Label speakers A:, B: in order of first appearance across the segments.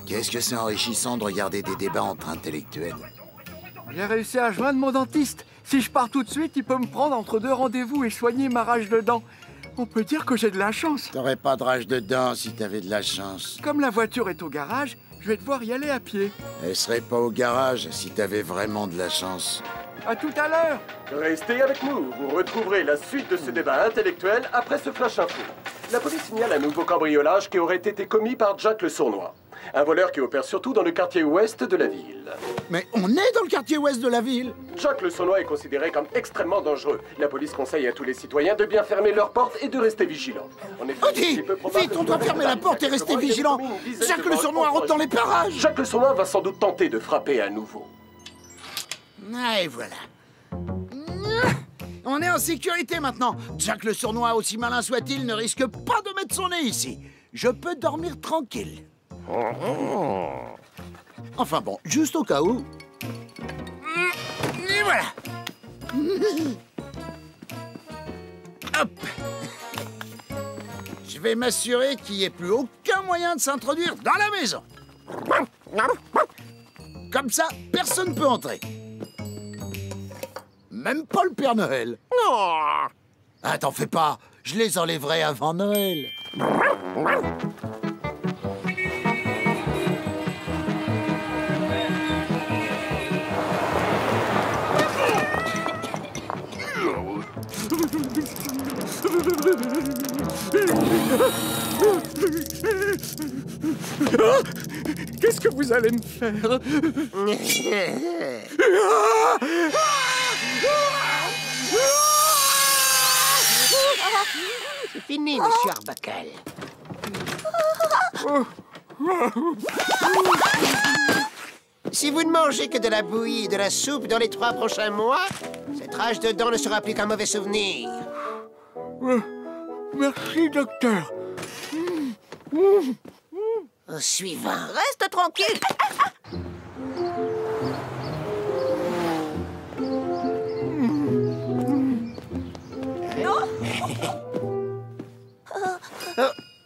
A: Qu'est-ce que c'est enrichissant de regarder des débats entre intellectuels.
B: J'ai réussi à joindre mon dentiste. Si je pars tout de suite, il peut me prendre entre 2 rendez-vous et soigner ma rage de dents. On peut dire que j'ai de la chance.
A: T'aurais pas de rage de dents si t'avais de la chance.
B: Comme la voiture est au garage, je vais devoir y aller à pied.
A: Elle serait pas au garage si t'avais vraiment de la chance.
B: À tout à l'heure.
C: Restez avec nous, vous retrouverez la suite de ce débat intellectuel après ce flash info. La police signale un nouveau cambriolage qui aurait été commis par Jack le Sournois. Un voleur qui opère surtout dans le quartier ouest de la ville.
A: Mais on est dans le quartier ouest de la ville.
C: Jack le Sournois est considéré comme extrêmement dangereux. La police conseille à tous les citoyens de bien fermer leurs portes et de rester vigilants.
A: Odie, vite, on doit fermer la porte et rester vigilant. Jack le Sournois rentre dans les parages.
C: Jack le Sournois va sans doute tenter de frapper à nouveau.
A: Ah, et voilà. On est en sécurité maintenant. Jack le Sournois, aussi malin soit-il, ne risque pas de mettre son nez ici. Je peux dormir tranquille. Enfin bon, juste au cas où. Et voilà. Hop. Je vais m'assurer qu'il n'y ait plus aucun moyen de s'introduire dans la maison. Comme ça, personne ne peut entrer. Même pas le Père Noël. Ah, t'en fais pas. Je les enlèverai avant Noël.
B: Qu'est-ce que vous allez me faire?
D: C'est fini, monsieur Arbuckle. Si vous ne mangez que de la bouillie et de la soupe dans les 3 prochains mois, cette rage de dents ne sera plus qu'un mauvais souvenir.
B: Merci, docteur.
D: Au suivant.
E: Reste tranquille.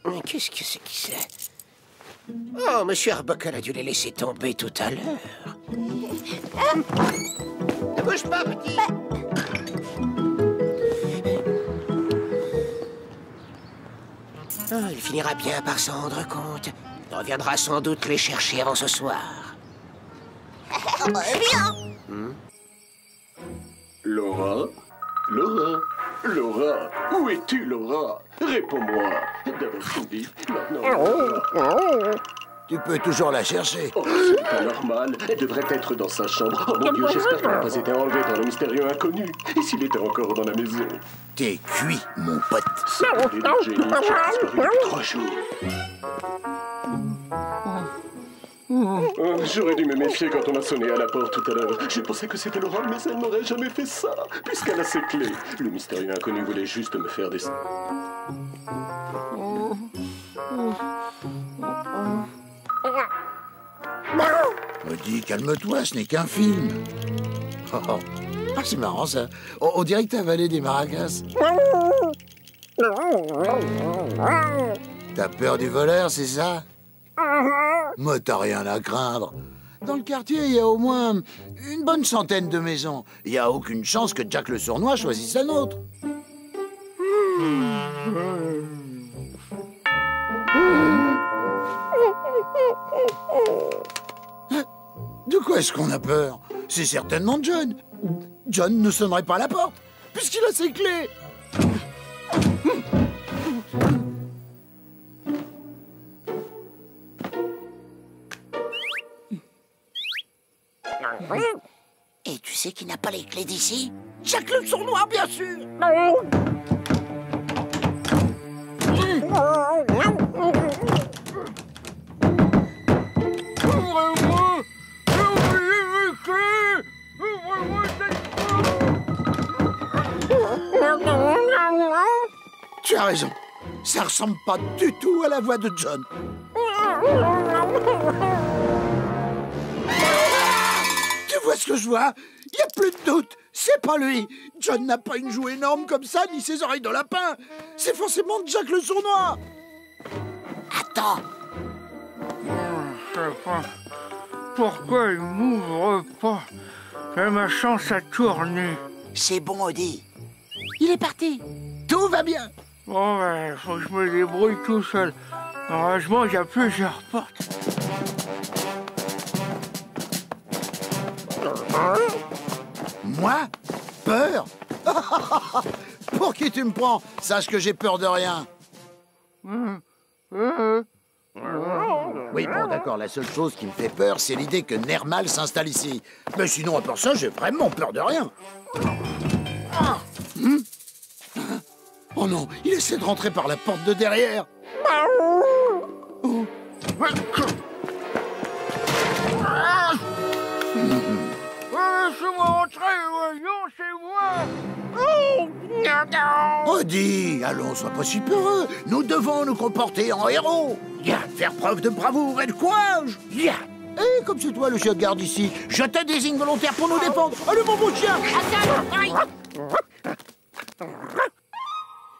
D: Mais qu'est-ce que c'est qui c'est? Oh, monsieur Arbuckle a dû les laisser tomber tout à l'heure. Ne bouge pas, petit. Il finira bien par s'en rendre compte. Il reviendra sans doute les chercher avant ce soir.
E: Viens.
C: Laura? Laura? Laura? Où es-tu, Laura? Réponds-moi. D'abord Cindy, maintenant Laura.
A: Tu peux toujours la chercher.
C: Oh, c'est pas normal. Elle devrait être dans sa chambre. Oh mon Dieu, j'espère qu'elle n'a pas été enlevée par le mystérieux inconnu. Et s'il était encore dans la maison?
A: T'es cuit, mon pote.
C: Ça a été de génie. J'ai disparu depuis 3 jours. Oh, j'aurais dû me méfier quand on a sonné à la porte tout à l'heure. J'ai pensé que c'était Laura, mais elle n'aurait jamais fait ça, puisqu'elle a ses clés. Le mystérieux inconnu voulait juste me faire des...
A: Odie, calme-toi, ce n'est qu'un film. Oh, ah, c'est marrant, ça. On dirait que t'as avalé des maracas. T'as peur du voleur, c'est ça? Moi, t'as rien à craindre. Dans le quartier, il y a au moins une bonne centaine de maisons. Il n'y a aucune chance que Jack le Sournois choisisse la nôtre. De quoi est-ce qu'on a peur? C'est certainement John. John ne sonnerait pas à la porte, puisqu'il a ses clés.
D: Et tu sais qui n'a pas les clés d'ici?
A: Jack le Sournois, bien sûr. Tu as raison. Ça ressemble pas du tout à la voix de John. Te est-ce que je vois? Il n'y a plus de doute. C'est pas lui. John n'a pas une joue énorme comme ça, ni ses oreilles de lapin. C'est forcément Jack le Sournois. Attends.
B: Je sais pas pourquoi il m'ouvre pas. J'ai ma chance à tourner.
A: C'est bon, Odie. Il est parti. Tout va bien.
B: Bon, ben, faut que je me débrouille tout seul. Heureusement, il y a plusieurs portes.
A: Moi? Peur? Pour qui tu me prends? Sache que j'ai peur de rien. Oui, bon, d'accord, la seule chose qui me fait peur, c'est l'idée que Nermal s'installe ici. Mais sinon, à part ça, j'ai vraiment peur de rien. Oh non, il essaie de rentrer par la porte de derrière. Oh.
B: Laissez-moi entrer, voyons, c'est moi.
A: Odie, allons, sois pas si peureux. Nous devons nous comporter en héros. Viens, faire preuve de bravoure et de courage. Viens. Et comme c'est toi le chien de garde ici, je te désigne volontaire pour nous défendre. Allez, mon beau chien.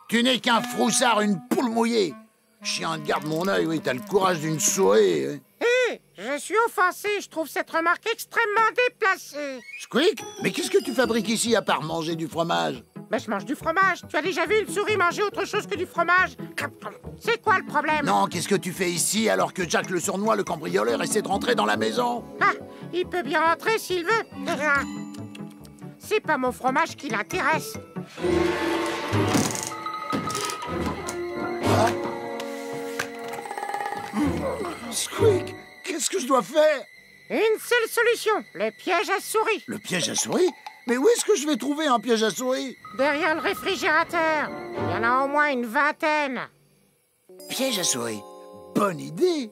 A: Tu n'es qu'un froussard, une poule mouillée. Chien de garde mon œil, oui, t'as le courage d'une souris. Hein.
E: Hé, je suis offensé, je trouve cette remarque extrêmement déplacée.
A: Squeak, mais qu'est-ce que tu fabriques ici à part manger du fromage?
E: Mais je mange du fromage. Tu as déjà vu une souris manger autre chose que du fromage? C'est quoi le problème?
A: Non, qu'est-ce que tu fais ici alors que Jack le Sournois, le cambrioleur, essaie de rentrer dans la maison?
E: Ah, il peut bien rentrer s'il veut. C'est pas mon fromage qui l'intéresse.
A: Squeak, qu'est-ce que je dois faire?
E: Une seule solution, le piège à souris.
A: Le piège à souris? Mais où est-ce que je vais trouver un piège à souris?
E: Derrière le réfrigérateur. Il y en a au moins une vingtaine.
A: Piège à souris? Bonne idée!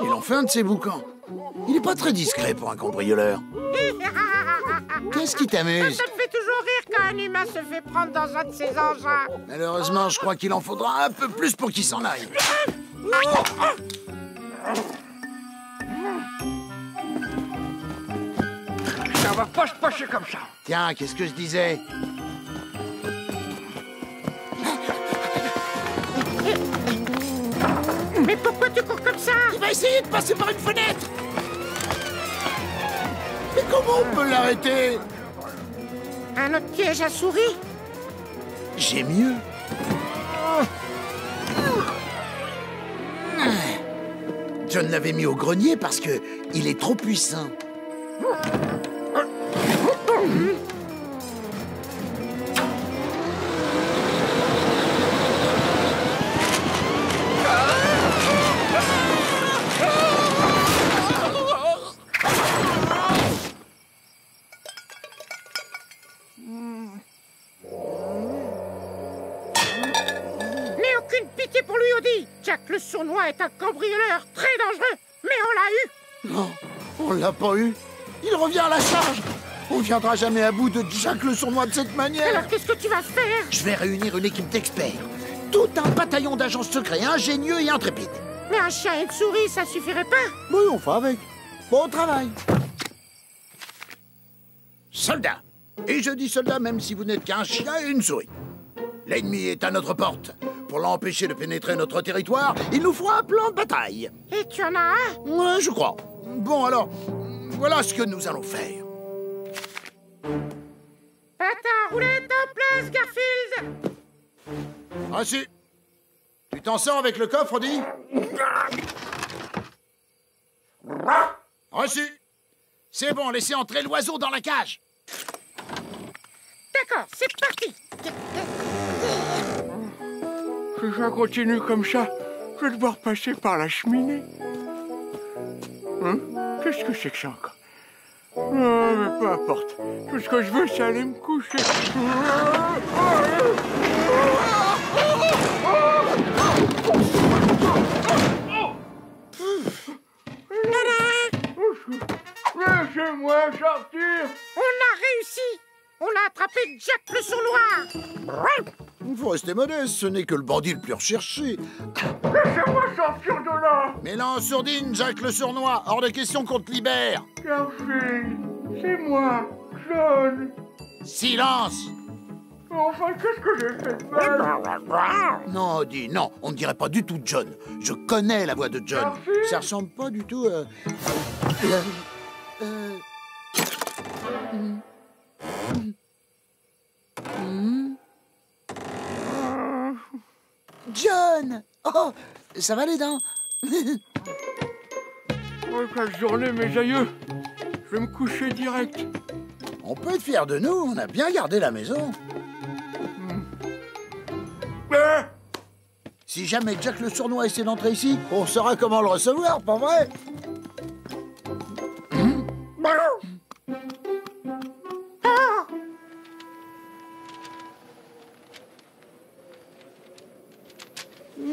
A: Il en fait un de ses boucans. Il n'est pas très discret pour un cambrioleur. Qu'est-ce qui t'amuse?
E: Ça me fait toujours rire quand un humain se fait prendre dans un de ses engins.
A: Malheureusement, je crois qu'il en faudra un peu plus pour qu'il s'en aille.
B: Ça va pas se passer comme ça.
A: Tiens, qu'est-ce que je disais?
E: Mais pourquoi tu cours comme ça?
A: Il va essayer de passer par une fenêtre! Mais comment on peut l'arrêter?
E: Un autre piège à souris?
A: J'ai mieux. John l'avait mis au grenier parce que il est trop puissant.
E: Jack le Sournois est un cambrioleur très dangereux, mais on l'a eu.
A: Non, on l'a pas eu. Il revient à la charge. On viendra jamais à bout de Jack le Sournois de cette manière.
E: Alors qu'est-ce que tu vas faire?
A: Je vais réunir une équipe d'experts. Tout un bataillon d'agents secrets, ingénieux et intrépides.
E: Mais un chien et une souris, ça suffirait pas?
A: Oui, on fera avec. Bon travail. Soldats. Et je dis soldats même si vous n'êtes qu'un chien et une souris. L'ennemi est à notre porte. Pour l'empêcher de pénétrer notre territoire, il nous faut un plan de bataille.
E: Et tu en as un?
A: Ouais, je crois. Bon, alors, voilà ce que nous allons faire.
E: Patin à roulette en place, Garfield!
A: Reçu. Tu t'en sors avec le coffre, Odie? Reçu. C'est bon, laissez entrer l'oiseau dans la cage.
E: D'accord, c'est parti.
B: Si ça continue comme ça, je vais devoir passer par la cheminée. Hein? Qu'est-ce que c'est que ça encore? Non, mais peu importe. Tout ce que je veux, c'est aller me coucher.
E: Tada!
B: Laissez-moi sortir.
E: On a réussi. On a attrapé Jack le sournois.
A: Il faut rester modeste, ce n'est que le bandit le plus recherché.
B: Laissez-moi sortir de là.
A: Mais là, en sourdine, Jack le sournois, hors de question qu'on te libère.
B: Garfield, c'est moi, John.
A: Silence!
B: Enfin, qu'est-ce que j'ai fait de mal?
A: Non, dis non, on ne dirait pas du tout John. Je connais la voix de John.
B: Garfield?
A: Ça ressemble pas du tout à... John! Oh, ça va les dents?
B: Oh, quelle journée, mes aïeux. Je vais me coucher direct.
A: On peut être fiers de nous, on a bien gardé la maison. Si jamais Jack le sournois essaie d'entrer ici, on saura comment le recevoir, pas vrai?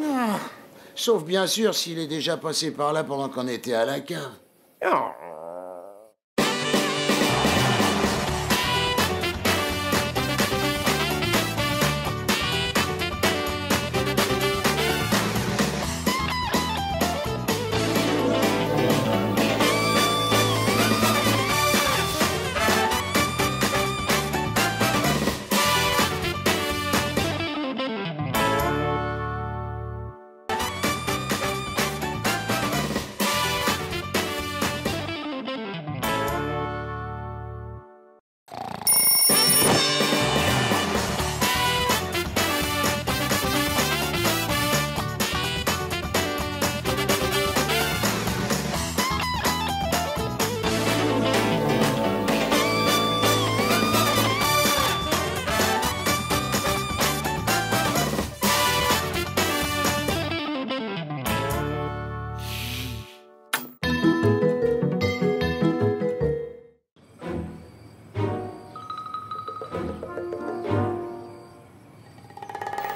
A: Ah, sauf bien sûr s'il est déjà passé par là pendant qu'on était à la cave.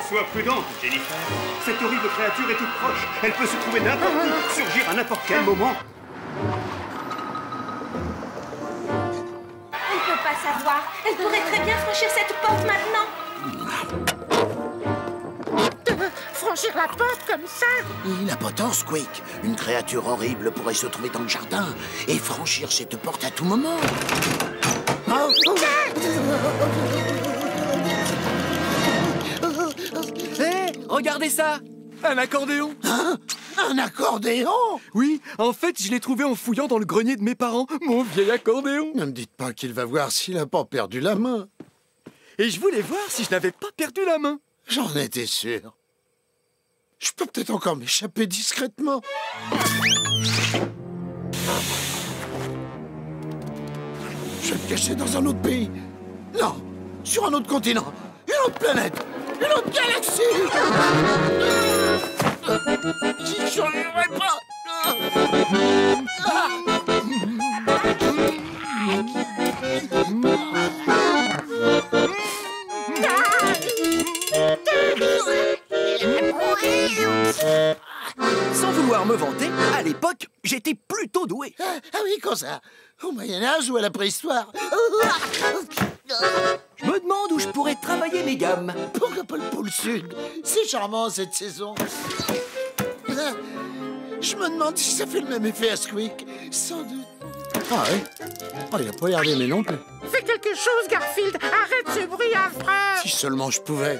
F: Sois prudente, Jennifer. Cette horrible créature est toute proche. Elle peut se trouver n'importe où, surgir à n'importe quel moment.
G: On ne peut pas savoir. Elle pourrait très bien franchir cette porte maintenant.
E: Franchir la porte comme ça?
A: Il n'a pas tort, Squeak. Une créature horrible pourrait se trouver dans le jardin et franchir cette porte à tout moment.
H: Hé, regardez ça! Un accordéon!
A: Hein? Un accordéon?
H: Oui, en fait, je l'ai trouvé en fouillant dans le grenier de mes parents, mon vieil accordéon.
A: Ne me dites pas qu'il va voir s'il n'a pas perdu la main.
H: Et je voulais voir si je n'avais pas perdu la main.
A: J'en étais sûr. Je peux peut-être encore m'échapper discrètement. Je vais me cacher dans un autre pays. Non, sur un autre continent, une autre planète, une autre galaxie. J'y survivrai pas.
H: Sans vouloir me vanter, à l'époque, j'étais plutôt doué.
A: Ah oui, quand ça? Au Moyen-Âge ou à la préhistoire?
H: Je me demande où je pourrais travailler mes gammes.
A: Pourquoi pas le pôle Sud? C'est charmant cette saison. Je me demande si ça fait le même effet à Squeak. Sans doute. Ah ouais? Oh, il a pas l'air d'aimer non plus.
E: Fais quelque chose, Garfield. Arrête ce bruit affreux.
A: Si seulement je pouvais.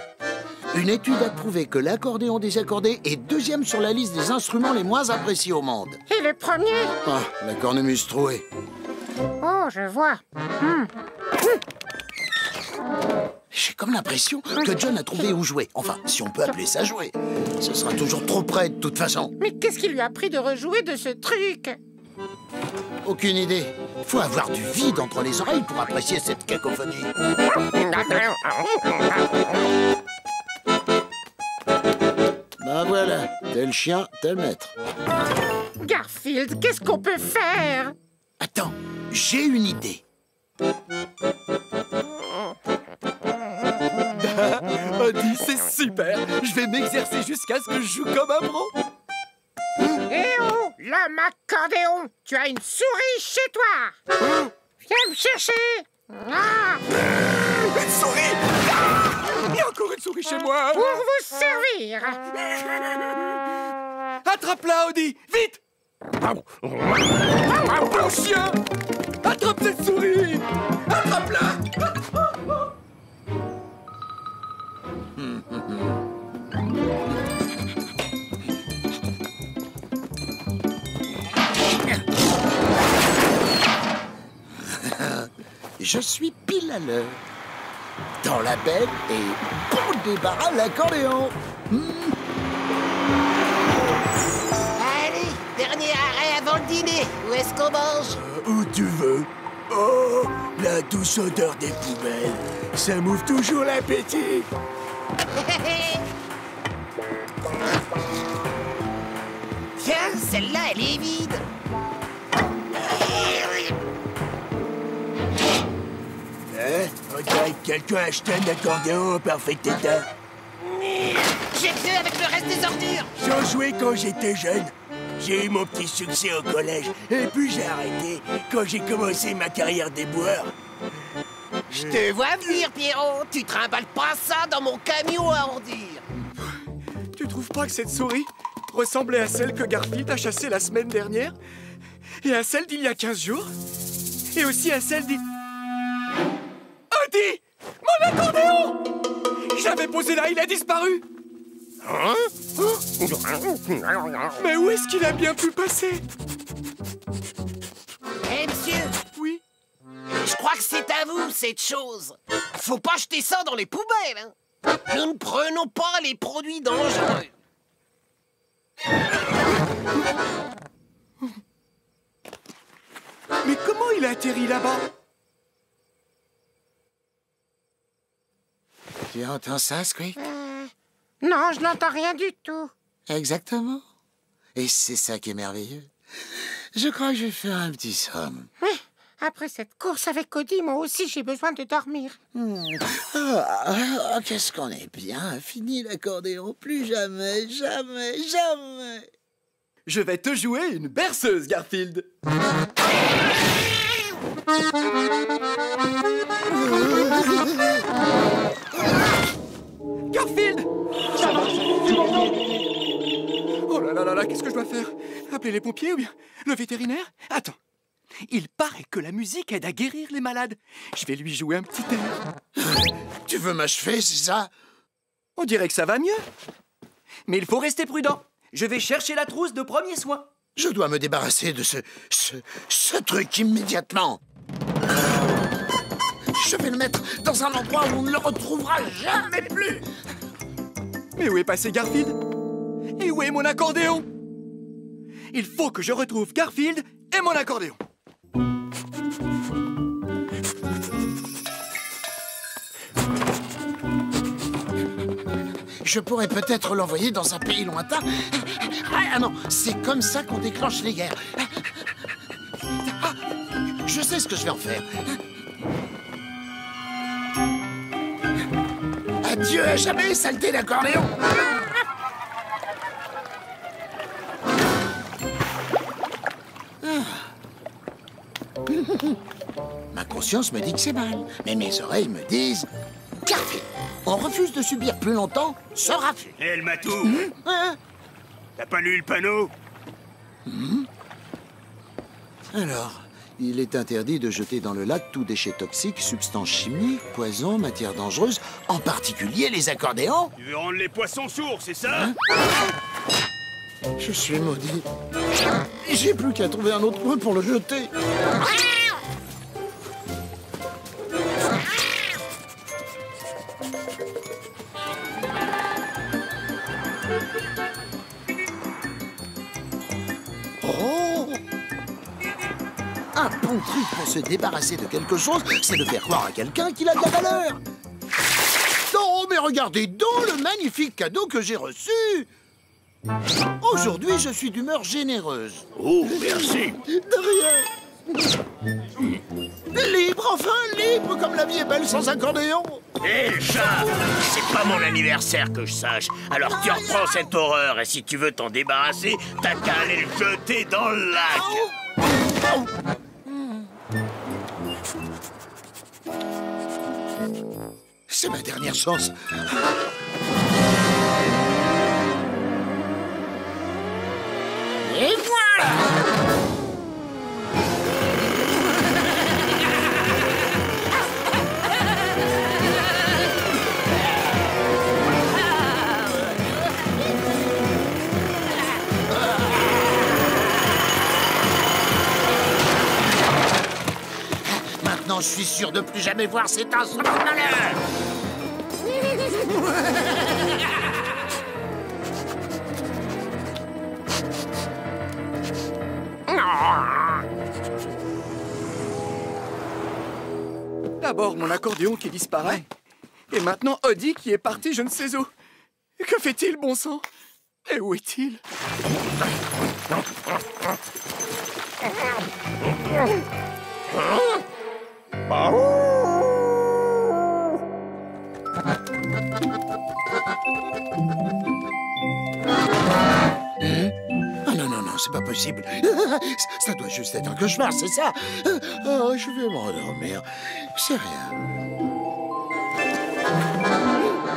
A: Une étude a prouvé que l'accordéon désaccordé est deuxième sur la liste des instruments les moins appréciés au monde.
E: Et le premier?
A: Ah, la cornemuse trouée.
E: Oh, je vois.
A: J'ai comme l'impression que John a trouvé où jouer. Enfin, si on peut appeler ça jouer. Ce sera toujours trop près de toute façon.
E: Mais qu'est-ce qui lui a pris de rejouer de ce truc?
A: Aucune idée. Faut avoir du vide entre les oreilles pour apprécier cette cacophonie. Ben voilà, tel chien, tel maître.
E: Garfield, qu'est-ce qu'on peut faire?
A: Attends, j'ai une idée.
H: Odie, c'est super. Je vais m'exercer jusqu'à ce que je joue comme un pro.
E: Eh oh, l'homme accordéon, tu as une souris chez toi. Viens me chercher. Ah,
H: Une souris! Il y a encore une souris chez moi!
E: pour vous servir.
H: Attrape-la, Audi! Vite! Bon chien! Attrape cette souris! Attrape-la!
A: Je suis pile à l'heure. Dans la benne et bon débarras l'accordéon.
D: Allez, dernier arrêt avant le dîner. Où est-ce qu'on mange?
I: Où tu veux. Oh, la douce odeur des poubelles. Ça m'ouvre toujours l'appétit.
D: Tiens, celle-là, elle est vide.
I: Hein? On dirait que quelqu'un a acheté un accordéon en parfait état.
D: J'ai fait avec le reste des ordures.
I: J'en jouais quand j'étais jeune. J'ai eu mon petit succès au collège. Et puis j'ai arrêté quand j'ai commencé ma carrière d'éboueur.
D: Je te vois venir, Pierrot. Tu trimbales pas ça dans mon camion à ordures.
H: Tu trouves pas que cette souris ressemblait à celle que Garfield a chassée la semaine dernière? Et à celle d'il y a 15 jours? Et aussi à celle d'il... Audi! Mon accordéon! Je l'avais posé là, il a disparu!
E: Hein?
H: Mais où est-ce qu'il a bien pu passer?
D: Hé, monsieur,
H: Oui?
D: je crois que c'est à vous, cette chose. Faut pas jeter ça dans les poubelles, hein. Nous ne prenons pas les produits dangereux.
H: Mais comment il a atterri là-bas?
A: Tu entends ça, Squeak?
E: Non, je n'entends rien du tout.
A: Exactement. Et c'est ça qui est merveilleux. Je crois que je vais faire un petit somme.
E: Oui, après cette course avec Cody, moi aussi j'ai besoin de dormir.
A: Qu'est-ce qu'on est bien. Fini l'accordéon. Plus jamais, jamais, jamais.
H: Je vais te jouer une berceuse, Garfield. Garfield! Oh là là, qu'est-ce que je dois faire? Appeler les pompiers ou bien le vétérinaire? Attends, il paraît que la musique aide à guérir les malades. Je vais lui jouer un petit air.
A: Tu veux m'achever, c'est ça?
H: On dirait que ça va mieux. Mais il faut rester prudent. Je vais chercher la trousse de premiers soins.
A: Je dois me débarrasser de ce truc immédiatement. Je vais le mettre dans un endroit où on ne le retrouvera jamais plus.
H: Mais où est passé Garfield? Et où est mon accordéon? Il faut que je retrouve Garfield et mon accordéon.
A: Je pourrais peut-être l'envoyer dans un pays lointain. Ah non, c'est comme ça qu'on déclenche les guerres. Ah, je sais ce que je vais en faire. Adieu à jamais, saleté d'accordéon. Ma conscience me dit que c'est mal, mais mes oreilles me disent... Garfield, on refuse de subir plus longtemps ce refus.
F: Hé, le matou!
A: Hein?
F: T'as pas lu le panneau?
A: Alors, il est interdit de jeter dans le lac tout déchet toxique, substances chimiques, poisons, matières dangereuses, en particulier les accordéons.
F: Tu veux rendre les poissons sourds, c'est ça?
A: Je suis maudit. J'ai plus qu'à trouver un autre point pour le jeter. Oh! Un bon truc pour se débarrasser de quelque chose, c'est de faire croire à quelqu'un qu'il a de la valeur. Oh, mais regardez donc le magnifique cadeau que j'ai reçu! Aujourd'hui, je suis d'humeur généreuse.
F: Oh, merci!
A: De rien! Libre, enfin, libre! libre comme la vie est belle sans accordéon.
I: Hé, le chat! C'est pas mon anniversaire que je sache. Alors tu reprends cette horreur et si tu veux t'en débarrasser, t'as qu'à aller le jeter dans le lac.
A: C'est ma dernière chance.
E: Et voilà!
A: Maintenant, je suis sûr de plus jamais voir cet instrument de malheur.
H: D'abord mon accordéon qui disparaît. Et maintenant Odie qui est parti je ne sais où. Que fait-il, bon sang? Et où est-il?
A: Ah non, non, non, c'est pas possible. Ça doit juste être un cauchemar, c'est ça. Oh, je vais m'endormir. C'est rien.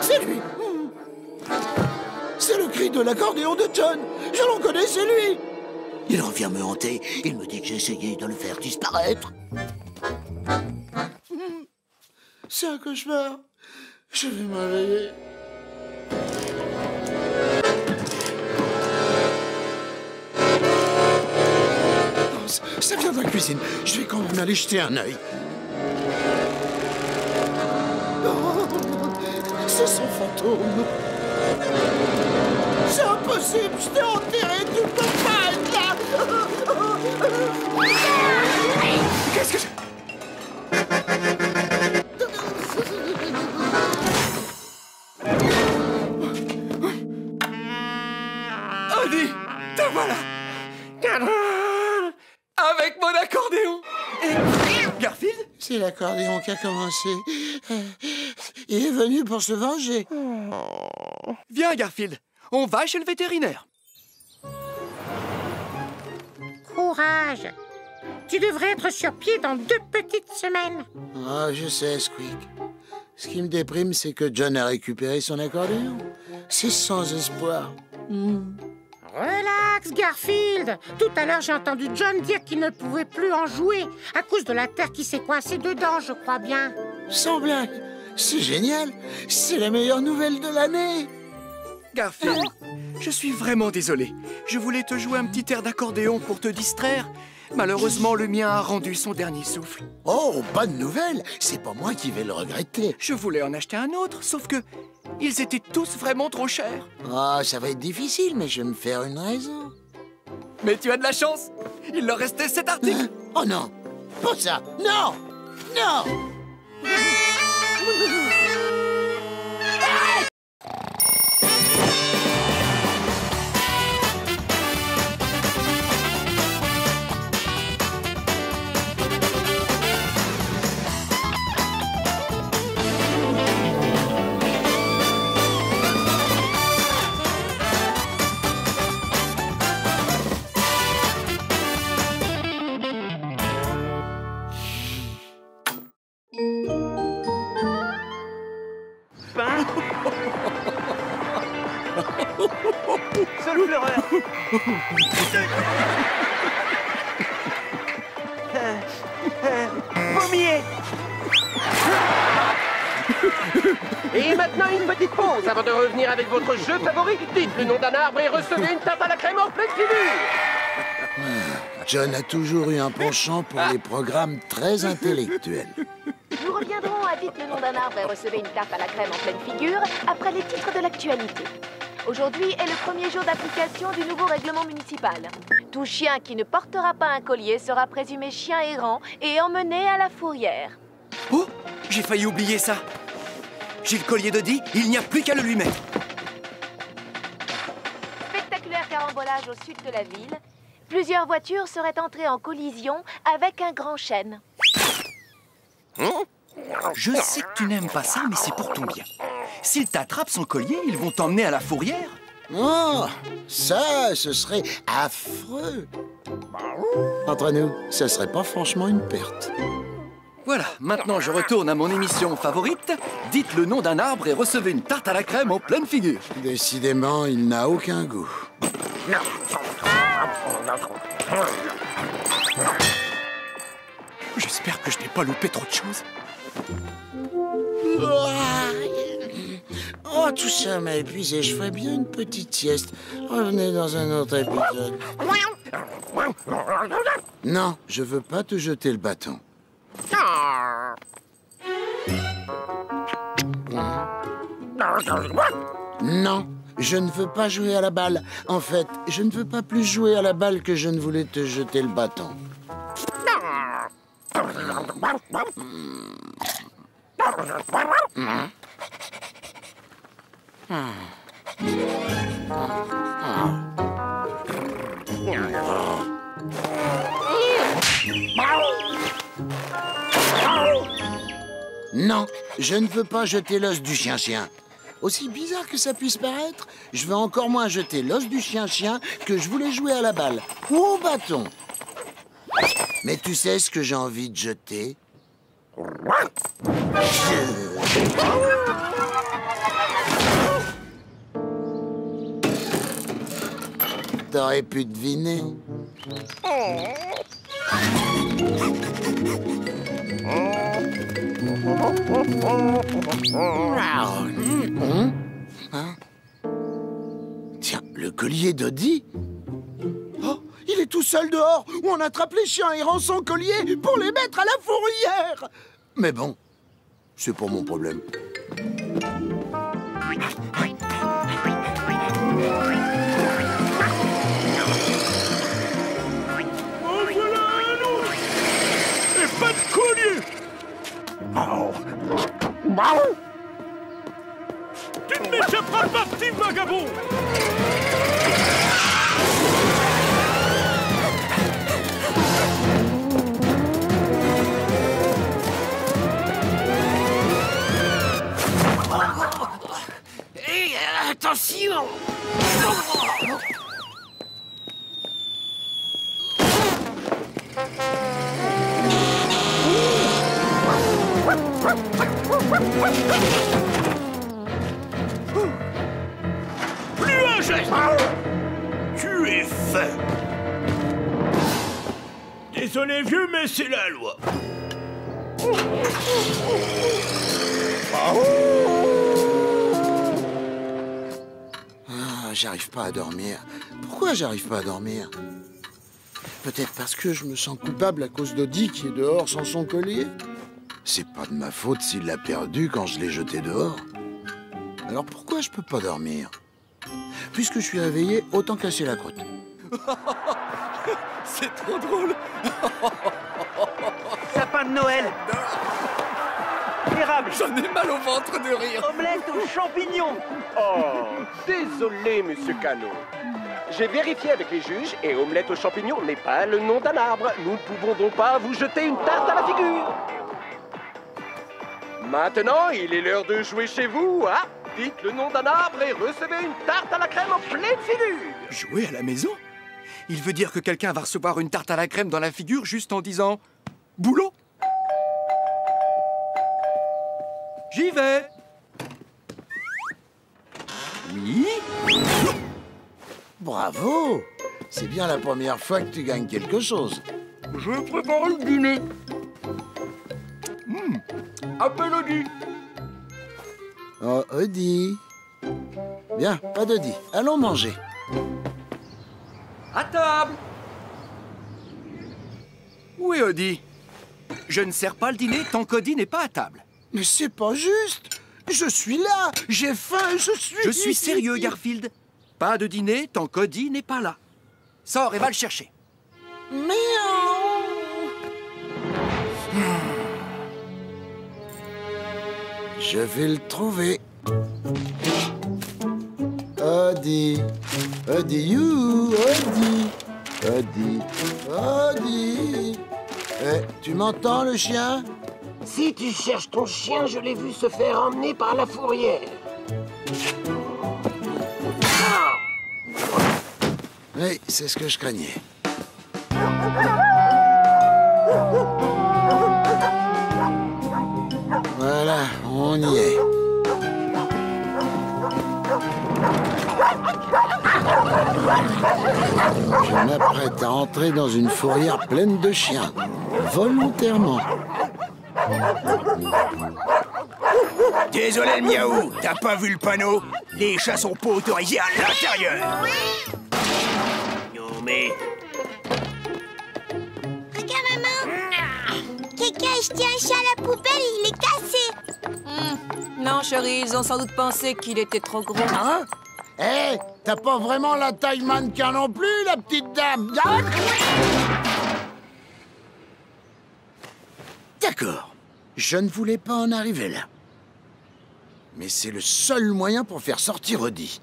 A: C'est lui. C'est le cri de l'accordéon de John. Je l'en connais, c'est lui. Il revient me hanter. Il me dit que j'ai essayé de le faire disparaître. C'est un cauchemar. Je vais me réveiller. Ça vient de la cuisine. Je vais quand même aller jeter un œil. Oh, c'est son fantôme. C'est impossible, je t'ai enterré, tu peux pas être là.
H: Qu'est-ce que je... Odie, te voilà. Avec mon accordéon. Et Garfield?
A: C'est l'accordéon qui a commencé. Il est venu pour se venger.
H: Viens, Garfield. On va chez le vétérinaire.
E: Courage! Tu devrais être sur pied dans 2 petites semaines.
A: Ah, je sais, Squeak. Ce qui me déprime, c'est que John a récupéré son accordéon. C'est sans espoir.
E: Relax, Garfield. Tout à l'heure, j'ai entendu John dire qu'il ne pouvait plus en jouer à cause de la terre qui s'est coincée dedans, je crois bien.
A: Sans blague. C'est génial. C'est la meilleure nouvelle de l'année.
H: Garfield, je suis vraiment désolé. Je voulais te jouer un petit air d'accordéon pour te distraire. Malheureusement, le mien a rendu son dernier souffle.
A: Oh, bonne nouvelle. C'est pas moi qui vais le regretter.
H: Je voulais en acheter un autre, sauf que ils étaient tous vraiment trop chers.
A: Ah, ça va être difficile, mais je vais me faire une raison.
H: Mais tu as de la chance. Il leur restait 7 articles.
A: Oh non, pas ça. Non, non.
J: Seul pleureur. Pommier.
C: Et maintenant, une petite pause avant de revenir avec votre jeu favori. Dites le nom d'un arbre et recevez une tarte à la crème en pleine figure.
A: John a toujours eu un penchant pour les programmes très intellectuels.
K: Nous reviendrons à Dites le nom d'un arbre et recevez une tarte à la crème en pleine figure après les titres de l'actualité. Aujourd'hui est le premier jour d'application du nouveau règlement municipal. Tout chien qui ne portera pas un collier sera présumé chien errant et emmené à la fourrière.
H: Oh, j'ai failli oublier ça. J'ai le collier d'Odie, il n'y a plus qu'à le lui mettre.
K: Spectaculaire carambolage au sud de la ville. Plusieurs voitures seraient entrées en collision avec un grand chêne.
H: Je sais que tu n'aimes pas ça, mais c'est pour ton bien. S'ils t'attrapent sans collier, ils vont t'emmener à la fourrière.
A: Oh, ça, ce serait affreux. Entre nous, ce serait pas franchement une perte.
H: Voilà, maintenant je retourne à mon émission favorite. Dites le nom d'un arbre et recevez une tarte à la crème en pleine figure.
A: Décidément, il n'a aucun goût.
H: J'espère que je n'ai pas loupé trop de choses.
A: Oh, tout ça m'a épuisé. Je ferais bien une petite sieste. Revenez dans un autre épisode. Non, je veux pas te jeter le bâton. Non, je ne veux pas jouer à la balle. En fait, je ne veux pas plus jouer à la balle que je ne voulais te jeter le bâton. Non, je ne veux pas jeter l'os du chien-chien. Aussi bizarre que ça puisse paraître, je veux encore moins jeter l'os du chien-chien que je voulais jouer à la balle ou au bâton. Mais tu sais ce que j'ai envie de jeter? T'aurais pu deviner. Hein? Tiens, le collier d'Odie. Oh, il est tout seul dehors où on attrape les chiens errants sans collier pour les mettre à la fourrière. Mais bon, c'est pas mon problème.
B: Et pas de collier. Tu ne m'échapperas pas, petit vagabond.
I: Hé, attention! Plus un geste! Tu es fin! Désolé vieux, mais c'est la loi.
A: J'arrive pas à dormir. Pourquoi j'arrive pas à dormir? Peut-être parce que je me sens coupable à cause d'Odie qui est dehors sans son collier. C'est pas de ma faute s'il l'a perdu quand je l'ai jeté dehors. Alors pourquoi je peux pas dormir? Puisque je suis réveillé, autant casser la croûte.
H: C'est trop drôle.
J: Sapin de Noël. Érable.
H: J'en ai mal au ventre de rire.
J: Omelette aux champignons.
C: Oh, désolé, monsieur Cano. J'ai vérifié avec les juges et omelette aux champignons n'est pas le nom d'un arbre. Nous ne pouvons donc pas vous jeter une tarte à la figure. Maintenant, il est l'heure de jouer chez vous. Ah, dites le nom d'un arbre et recevez une tarte à la crème en pleine figure.
H: Jouer à la maison? Il veut dire que quelqu'un va recevoir une tarte à la crème dans la figure juste en disant « Boulot ». J'y vais. Oui.
A: Bravo! C'est bien la première fois que tu gagnes quelque chose.
B: Je vais préparer le dîner. Appelle Odie.
A: Oh, Odie. Bien, pas d'Odie. Allons manger.
H: À table. Où est Odie? Je ne sers pas le dîner tant qu'Odie n'est pas à table.
A: Mais c'est pas juste. Je suis là. J'ai faim.
H: Je suis sérieux, Garfield. Pas de dîner tant qu'Odie n'est pas là. Sors et va le chercher.
A: Miaou. Je vais le trouver. Odie. Odie, you. Odie. Odie. Odie. Eh, tu m'entends, le chien?
D: Si tu cherches ton chien, je l'ai vu se faire emmener par la fourrière.
A: Oui, c'est ce que je craignais. Voilà, on y est. Je m'apprête à entrer dans une fourrière pleine de chiens, volontairement.
I: Désolé le miaou, t'as pas vu le panneau? Les chats sont pas autorisés à l'intérieur. Non mais...
L: Regarde, maman. Quelqu'un a jeté un chat à la poubelle et il est cassé.
M: Non, chérie, ils ont sans doute pensé qu'il était trop gros.
A: Hein? Hé, t'as pas vraiment la taille mannequin non plus, la petite dame. D'accord. Je ne voulais pas en arriver là. Mais c'est le seul moyen pour faire sortir Odie.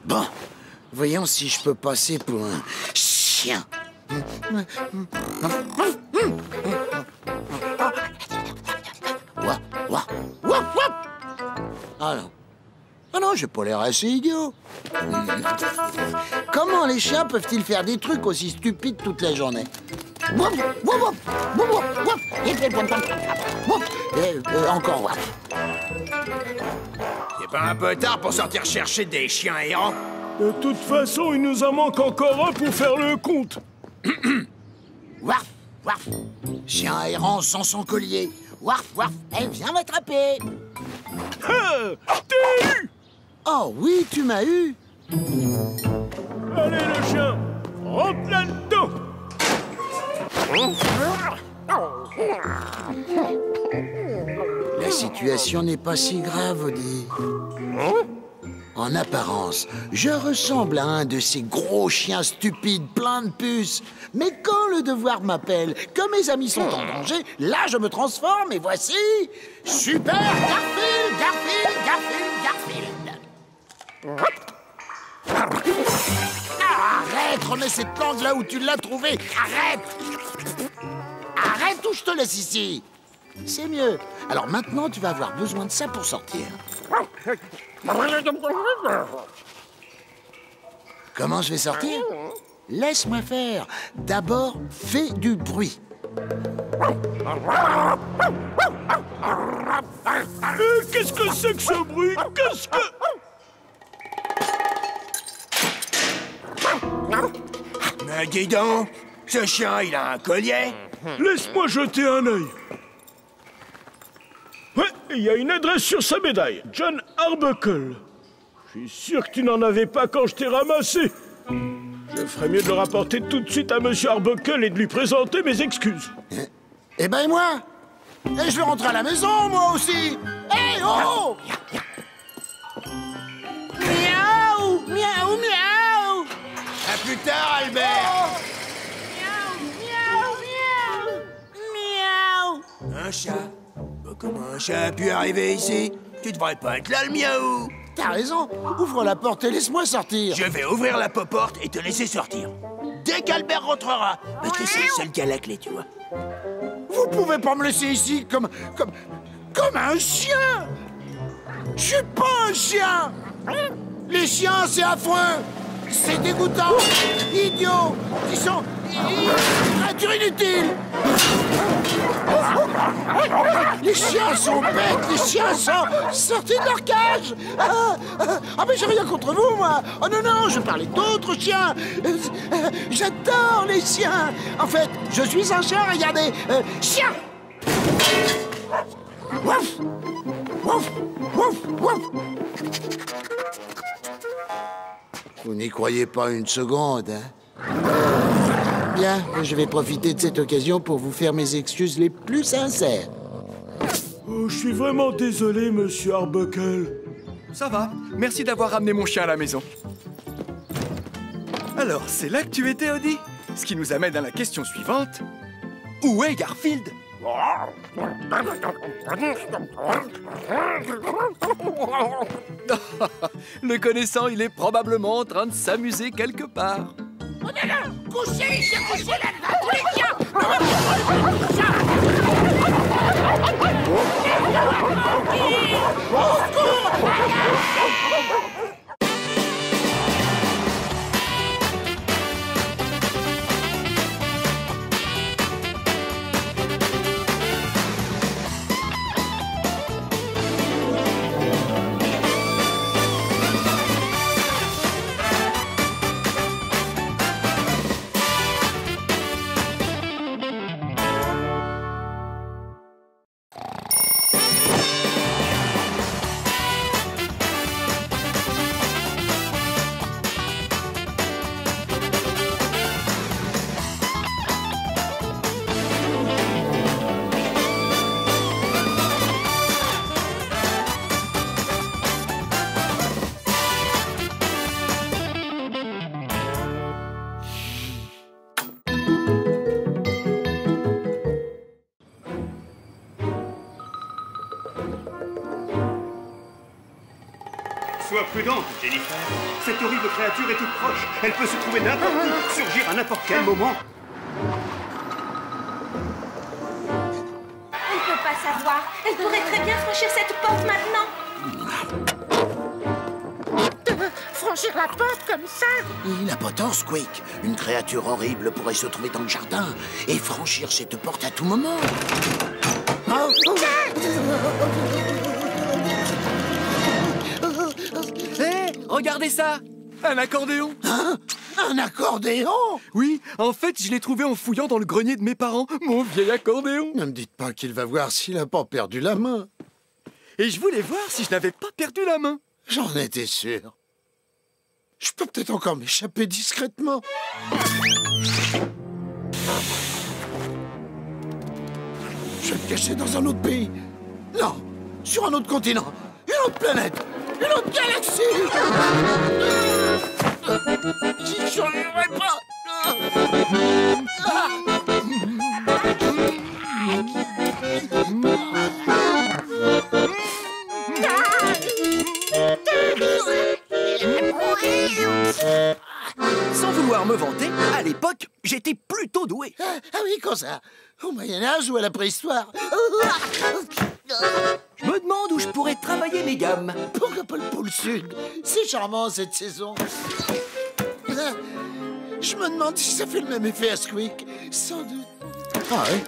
A: Bon, voyons si je peux passer pour un chien. Ah non. Ah non, j'ai pas l'air assez idiot. Comment les chiens peuvent-ils faire des trucs aussi stupides toute la journée? Encore.
I: C'est pas un peu tard pour sortir chercher des chiens errants?
N: De toute façon, il nous en manque encore un pour faire le compte.
A: Waf, waf. Chien errant sans son collier. Waf, waf. Eh, viens m'attraper.
N: T'es eu!
A: Oh oui, tu m'as eu.
N: Allez, le chien, rentre là-dedans.
A: La situation n'est pas si grave, Odie. En apparence, je ressemble à un de ces gros chiens stupides pleins de puces. Mais quand le devoir m'appelle, que mes amis sont en danger, là je me transforme et voici... Super Garfield, Garfield, Garfield, Garfield. Arrête, remets cette langue là où tu l'as trouvée. Arrête. Arrête ou je te laisse ici. C'est mieux. Alors maintenant, tu vas avoir besoin de ça pour sortir. Comment je vais sortir? Laisse-moi faire. D'abord, fais du bruit.
N: Qu'est-ce que c'est que ce bruit? Qu'est-ce que...
I: Mais dis donc, ce chien, il a un collier?
N: Laisse-moi jeter un œil. Ouais, il y a une adresse sur sa médaille. John Arbuckle. Je suis sûr que tu n'en avais pas quand je t'ai ramassé. Je ferais mieux de le rapporter tout de suite à Monsieur Arbuckle et de lui présenter mes excuses.
A: Eh ben, et moi? Et je vais rentrer à la maison, moi aussi. Hé, oh! Miaou, miaou, miaou.
I: À plus tard, Albert. Un chat? Comment un chat a pu arriver ici? Tu devrais pas être là, le miaou.
A: T'as raison. Ouvre la porte et laisse-moi sortir.
I: Je vais ouvrir la porte et te laisser sortir. Dès qu'Albert rentrera. Parce que c'est le seul qui a la clé, tu vois.
A: Vous pouvez pas me laisser ici comme un chien. Je suis pas un chien. Les chiens, c'est affreux. C'est dégoûtant. Idiot. Ils sont... créatures inutiles. Les chiens sont bêtes. Les chiens sont sortis de leur cage. Ah, mais j'ai rien contre vous, moi. Oh non, non, je parlais d'autres chiens. J'adore les chiens. En fait, je suis un chien, regardez. Chien. Wouf. Wouf. Wouf. Wouf. Vous n'y croyez pas une seconde, hein? Bien, je vais profiter de cette occasion pour vous faire mes excuses les plus sincères.
N: Oh, je suis vraiment désolé, Monsieur Arbuckle.
H: Ça va. Merci d'avoir ramené mon chien à la maison. Alors, c'est là que tu étais, Odie? Ce qui nous amène à la question suivante. Où est Garfield? Le connaissant, il est probablement en train de s'amuser quelque part.
E: Oh non, non! Couchez, couchez là-dedans, tous les chiens!
F: Sois prudente, Jennifer. Cette horrible créature est toute proche. Elle peut se trouver n'importe où, surgir à n'importe quel moment.
G: On ne peut pas savoir. Elle pourrait très bien franchir cette porte maintenant.
E: Franchir la porte comme ça?
A: Il n'a pas tort, Squeak. Une créature horrible pourrait se trouver dans le jardin et franchir cette porte à tout moment.
H: Hé, regardez ça! Un accordéon!
A: Hein? Un accordéon?
H: Oui, en fait, je l'ai trouvé en fouillant dans le grenier de mes parents, mon vieil accordéon.
A: Ne me dites pas qu'il va voir s'il a pas perdu la main.
H: Et je voulais voir si je n'avais pas perdu la main.
A: J'en étais sûr. Je peux peut-être encore m'échapper discrètement. Je vais me cacher dans un autre pays. Non, sur un autre continent, une autre planète, une autre galaxie. J'y arriverai pas.
H: Sans vouloir me vanter, à l'époque, j'étais plutôt doué.
A: Ah oui, quand ça? Au Moyen-Âge ou à la préhistoire?
H: Je me demande où je pourrais travailler mes gammes.
A: Pourquoi pas le pôle sud? C'est charmant cette saison. Je me demande si ça fait le même effet à Squeak. Sans doute. Ah ouais?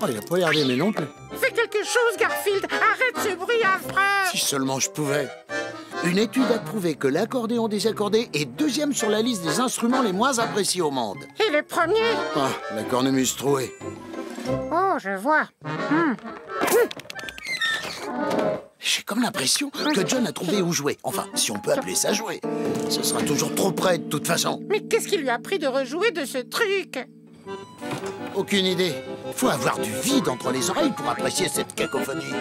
A: Oh, il a pas regardé, mais non plus.
E: Fais quelque chose, Garfield. Arrête ce bruit affreux.
A: Si seulement je pouvais. Une étude a prouvé que l'accordéon désaccordé est deuxième sur la liste des instruments les moins appréciés au monde.
E: Et le premier?
A: Ah, la cornemuse trouée.
E: Oh, je vois.
A: J'ai comme l'impression que John a trouvé où jouer. Enfin, si on peut appeler ça jouer. Ce sera toujours trop près, de toute façon.
E: Mais qu'est-ce qui lui a pris de rejouer de ce truc?
A: Aucune idée. Faut avoir du vide entre les oreilles pour apprécier cette cacophonie.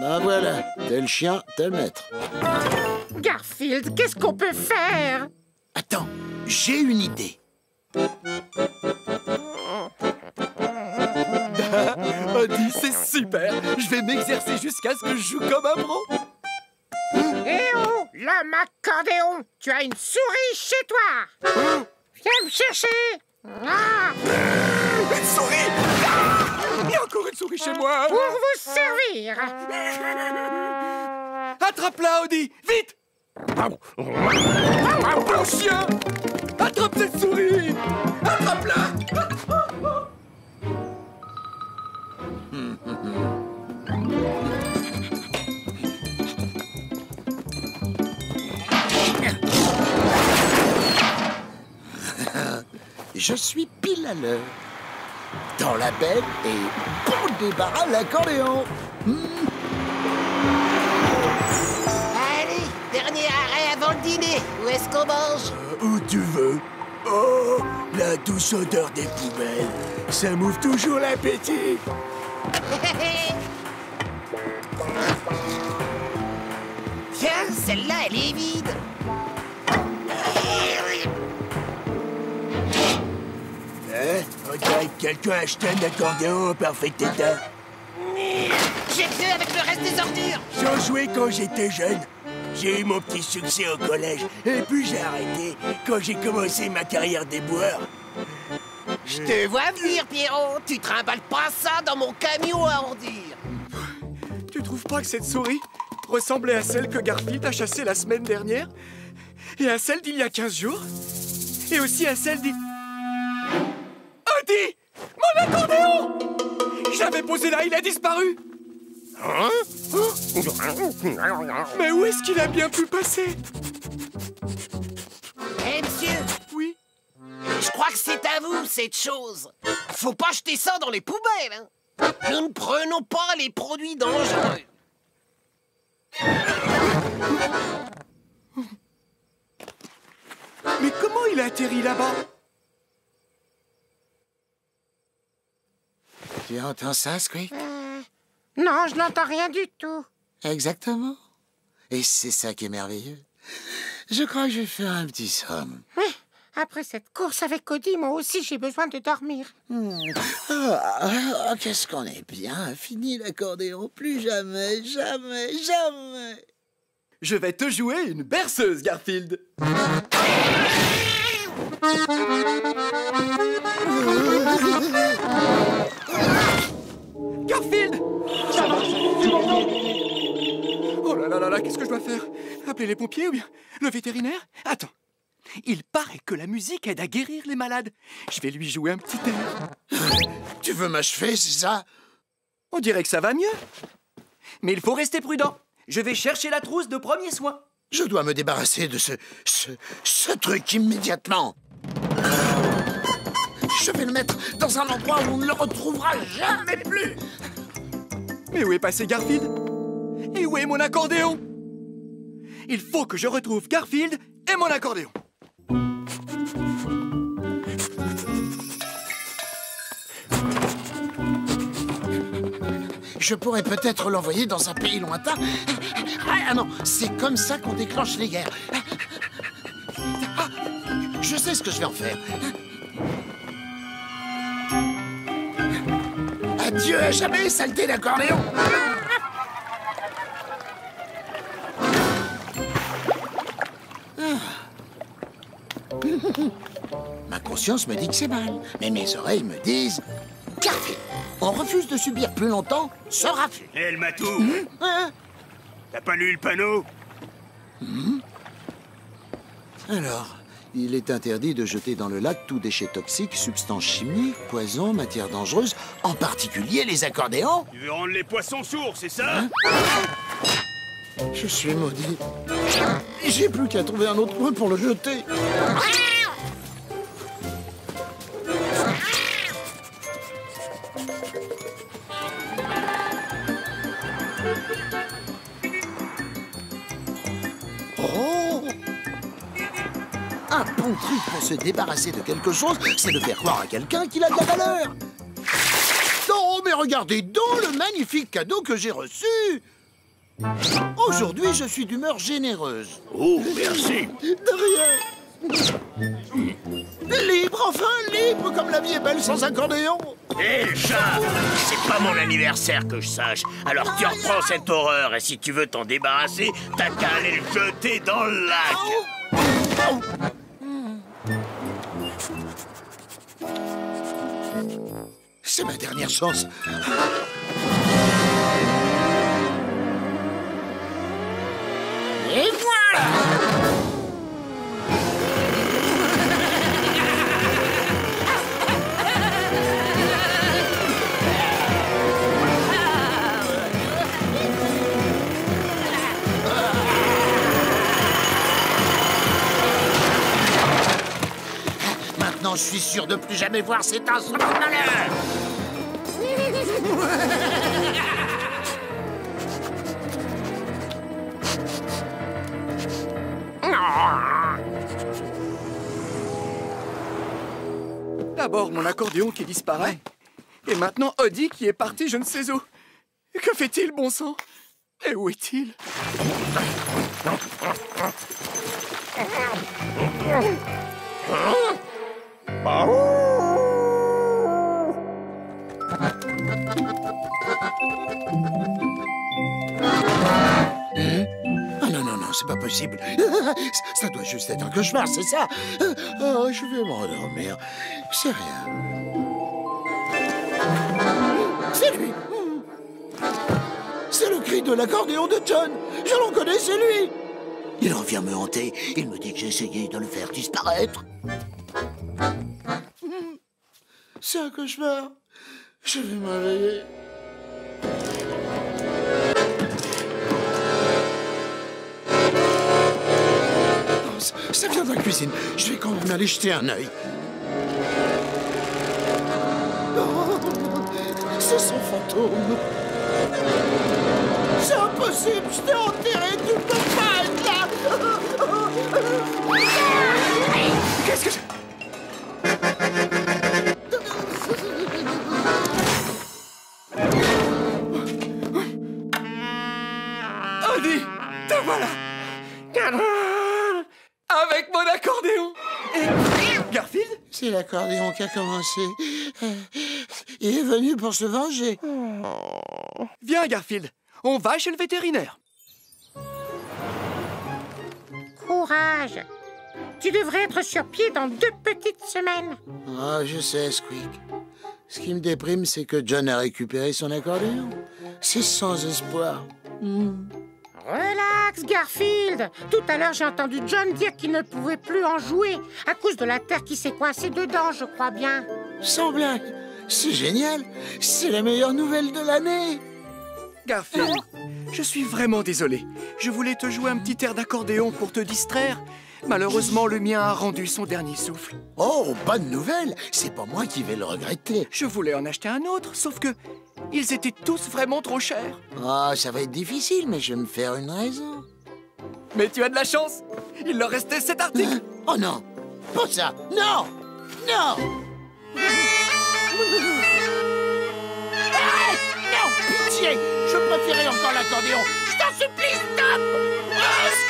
A: Ben voilà, tel chien, tel maître.
E: Garfield, qu'est-ce qu'on peut faire?
A: Attends, j'ai une idée.
H: Odie, c'est super. Je vais m'exercer jusqu'à ce que je joue comme un pro.
E: Eh oh, l'homme accordéon, tu as une souris chez toi. Viens me chercher.
H: Une souris! Il y a encore une souris chez moi.
E: Pour vous servir.
H: Attrape-la, Odie, vite! Bon chien! Attrape cette souris! Attrape-la!
A: Je suis pile à l'heure. Dans la benne et bon débarras l'accordéon.
D: Allez, dernier arrêt avant le dîner. Où est-ce qu'on mange?
I: Où tu veux. Oh, la douce odeur des poubelles. Ça m'ouvre toujours l'appétit.
D: Tiens, celle-là, elle est vide.
I: On dirait que quelqu'un a acheté un accordéon en parfait état.
D: J'ai fait avec le reste des ordures.
O: J'en jouais quand j'étais jeune. J'ai eu mon petit succès au collège. Et puis j'ai arrêté quand j'ai commencé ma carrière d'éboueur.
D: Je te vois venir, Pierrot. Tu trimbales pas ça dans mon camion à ordures.
H: Tu trouves pas que cette souris ressemblait à celle que Garfield a chassée la semaine dernière? Et à celle d'il y a 15 jours? Et aussi à celle d'il... Odie! Mon accordéon! J'avais posé là, il a disparu!
D: Hein?
H: Mais où est-ce qu'il a bien pu passer?
D: Hé, monsieur!
H: Oui?
D: Je crois que c'est à vous, cette chose. Faut pas jeter ça dans les poubelles, hein. Nous ne prenons pas les produits dangereux.
H: Mais comment il a atterri là-bas?
A: Tu entends ça, Squeak?
E: Non, je n'entends rien du tout.
A: Exactement. Et c'est ça qui est merveilleux. Je crois que je vais faire un petit somme.
E: Après cette course avec Cody, moi aussi j'ai besoin de dormir.
A: Qu'est-ce qu'on est bien. Fini l'accordéon. Plus jamais, jamais, jamais.
H: Je vais te jouer une berceuse, Garfield. Garfield! Oh là là là là, qu'est-ce que je dois faire? Appeler les pompiers ou bien le vétérinaire? Attends, il paraît que la musique aide à guérir les malades. Je vais lui jouer un petit air.
A: Tu veux m'achever, c'est ça?
H: On dirait que ça va mieux. Mais il faut rester prudent. Je vais chercher la trousse de premiers soins.
A: Je dois me débarrasser de ce truc immédiatement. Je vais le mettre dans un endroit où on ne le retrouvera jamais plus.
H: Mais où est passé Garfield? Et où est mon accordéon? Il faut que je retrouve Garfield et mon accordéon.
A: Je pourrais peut-être l'envoyer dans un pays lointain. Ah non, c'est comme ça qu'on déclenche les guerres. Ah, je sais ce que je vais en faire. Adieu à jamais, saleté d'accordéon. Ma conscience me dit que c'est mal, mais mes oreilles me disent... Garfield, on refuse de subir plus longtemps ce refus.
F: Hé, le matou! T'as pas lu le panneau?
A: Alors, il est interdit de jeter dans le lac tout déchet toxique, substances chimiques, poisons, matières dangereuses, en particulier les accordéons.
F: Tu veux rendre les poissons sourds, c'est ça?
A: Je suis maudit. J'ai plus qu'à trouver un autre point pour le jeter. Oh! Un bon truc pour se débarrasser de quelque chose, c'est de faire croire à quelqu'un qu'il a de la valeur. Oh, mais regardez donc le magnifique cadeau que j'ai reçu! Aujourd'hui, je suis d'humeur généreuse.
I: Oh, merci.
A: De rien. Libre, enfin, libre, comme la vie est belle sans accordéon.
I: Hé, le chat! C'est pas mon anniversaire que je sache. Alors tu reprends cette horreur et si tu veux t'en débarrasser, t'as qu'à aller le jeter dans le lac.
A: C'est ma dernière chance.
I: Et voilà!
A: Maintenant, je suis sûr de plus jamais voir cet insolent malheur.
H: D'abord mon accordéon qui disparaît. Et maintenant Odie qui est parti je ne sais où. Que fait-il, bon sang? Et où est-il?
A: Ah non, non, non, c'est pas possible. Ça doit juste être un cauchemar, c'est ça. Oh, je vais me rendormir. C'est rien. C'est lui. C'est le cri de l'accordéon de John. Je le reconnais, c'est lui. Il revient me hanter. Il me dit que j'ai essayé de le faire disparaître. C'est un cauchemar. Je vais me réveiller. Ça vient de la cuisine. Je vais quand même aller jeter un œil. Oh, c'est son fantôme. C'est impossible. Je t'ai enterré. Tu peux pas être là. Qu'est-ce que c'est?
H: Andy, te voilà. Avec mon accordéon. Et Garfield?
A: C'est l'accordéon qui a commencé. Il est venu pour se venger.
H: Viens, Garfield. On va chez le vétérinaire.
E: Courage. Tu devrais être sur pied dans 2 petites semaines.
A: Ah, je sais, Squeak. Ce qui me déprime, c'est que John a récupéré son accordéon. C'est sans espoir.
E: Relax, Garfield. Tout à l'heure, j'ai entendu John dire qu'il ne pouvait plus en jouer à cause de la terre qui s'est coincée dedans, je crois bien.
A: Sans blague. C'est génial. C'est la meilleure nouvelle de l'année.
H: Garfield, je suis vraiment désolé. Je voulais te jouer un petit air d'accordéon pour te distraire. Malheureusement, le mien a rendu son dernier souffle.
A: Oh, bonne nouvelle. C'est pas moi qui vais le regretter.
H: Je voulais en acheter un autre, sauf que ils étaient tous vraiment trop chers.
A: Ah, ça va être difficile, mais je vais me faire une raison.
H: Mais tu as de la chance. Il leur restait 7 articles.
A: Oh non, pas ça. Non, non. Arrête. Non, pitié. Je préférais encore l'accordéon. Je t'en supplie, stop. Au secours.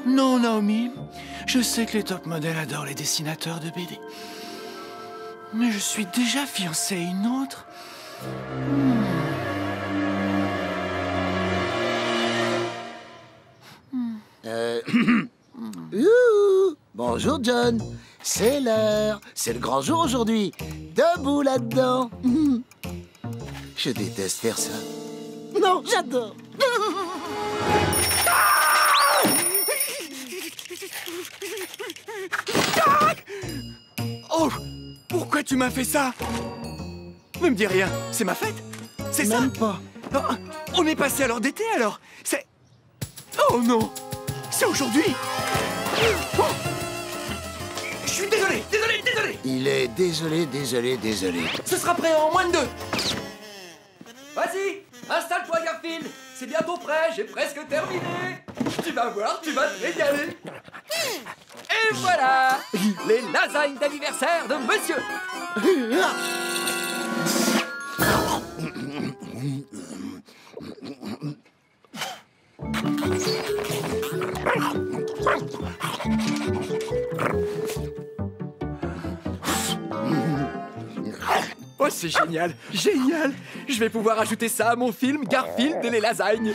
H: Non, Naomi. Je sais que les top modèles adorent les dessinateurs de BD. Mais je suis déjà fiancé à une autre.
A: Bonjour, John. C'est l'heure. C'est le grand jour aujourd'hui. Debout là-dedans. Je déteste faire ça. Non, j'adore.
H: Oh, pourquoi tu m'as fait ça? Ne me dis rien, c'est ma fête? C'est ça?
A: Même pas.
H: Oh, on est passé à l'heure d'été alors? C'est... Oh non! C'est aujourd'hui! Oh, je suis désolé!
A: Il est désolé.
H: Ce sera prêt en moins de 2. Vas-y, installe-toi, Garfield. C'est bientôt prêt, j'ai presque terminé. Tu vas voir, tu vas te régaler. Et voilà, les lasagnes d'anniversaire de monsieur. Oh, c'est génial, génial. Je vais pouvoir ajouter ça à mon film Garfield et les lasagnes.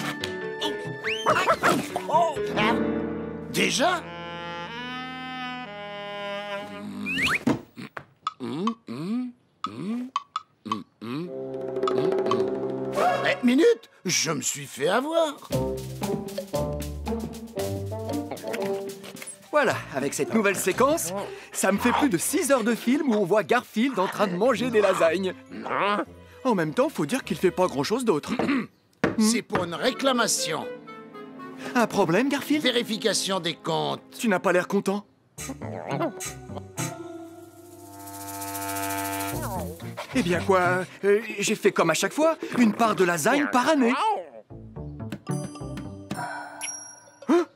A: Oh. Déjà? minutes, je me suis fait avoir.
H: Voilà, avec cette nouvelle séquence, ça me fait plus de 6 heures de film où on voit Garfield en train de manger des lasagnes. En même temps, faut dire qu'il fait pas grand-chose d'autre.
A: C'est pour une réclamation.
H: Un problème, Garfield?
A: Vérification des comptes.
H: Tu n'as pas l'air content. Eh bien quoi, j'ai fait comme à chaque fois, une part de lasagne par année. Hein?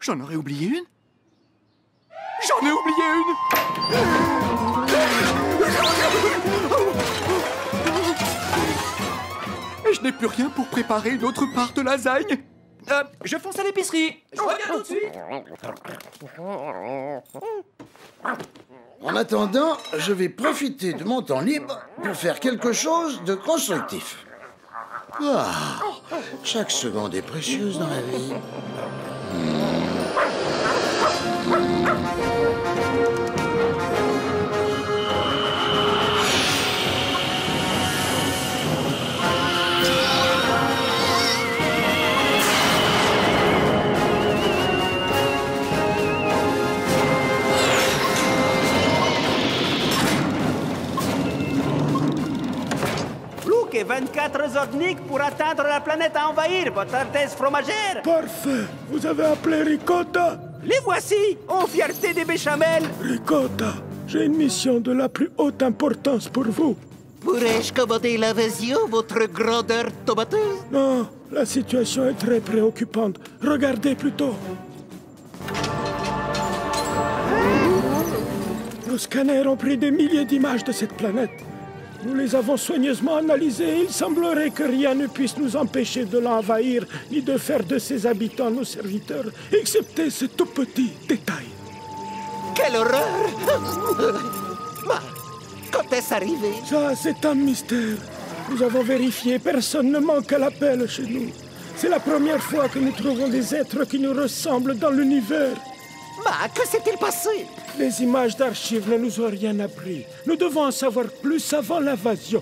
H: J'en aurais oublié une? J'en ai oublié une! Et je n'ai plus rien pour préparer une autre part de lasagne. Je fonce à l'épicerie. Je reviens tout de suite.
A: En attendant, je vais profiter de mon temps libre pour faire quelque chose de constructif. Ah, chaque seconde est précieuse dans la vie.
J: Plus que 24 Zordnik pour atteindre la planète à envahir, votre Altesse fromagère.
N: Parfait. Vous avez appelé Ricotta?
J: Les voici, en fierté des béchamels.
N: Ricotta, j'ai une mission de la plus haute importance pour vous.
D: Pourrais-je commander l'invasion, votre grandeur tomateuse?
N: Non, la situation est très préoccupante. Regardez plutôt. Nos scanners ont pris des milliers d'images de cette planète. Nous les avons soigneusement analysées et il semblerait que rien ne puisse nous empêcher de l'envahir ni de faire de ses habitants nos serviteurs, excepté ce tout petit détail.
D: Quelle horreur! Quand est-ce arrivé?
N: Ça, c'est un mystère. Nous avons vérifié, personne ne manque à l'appel chez nous. C'est la première fois que nous trouvons des êtres qui nous ressemblent dans l'univers.
D: Que s'est-il passé?
N: Les images d'archives ne nous ont rien appris. Nous devons en savoir plus avant l'invasion.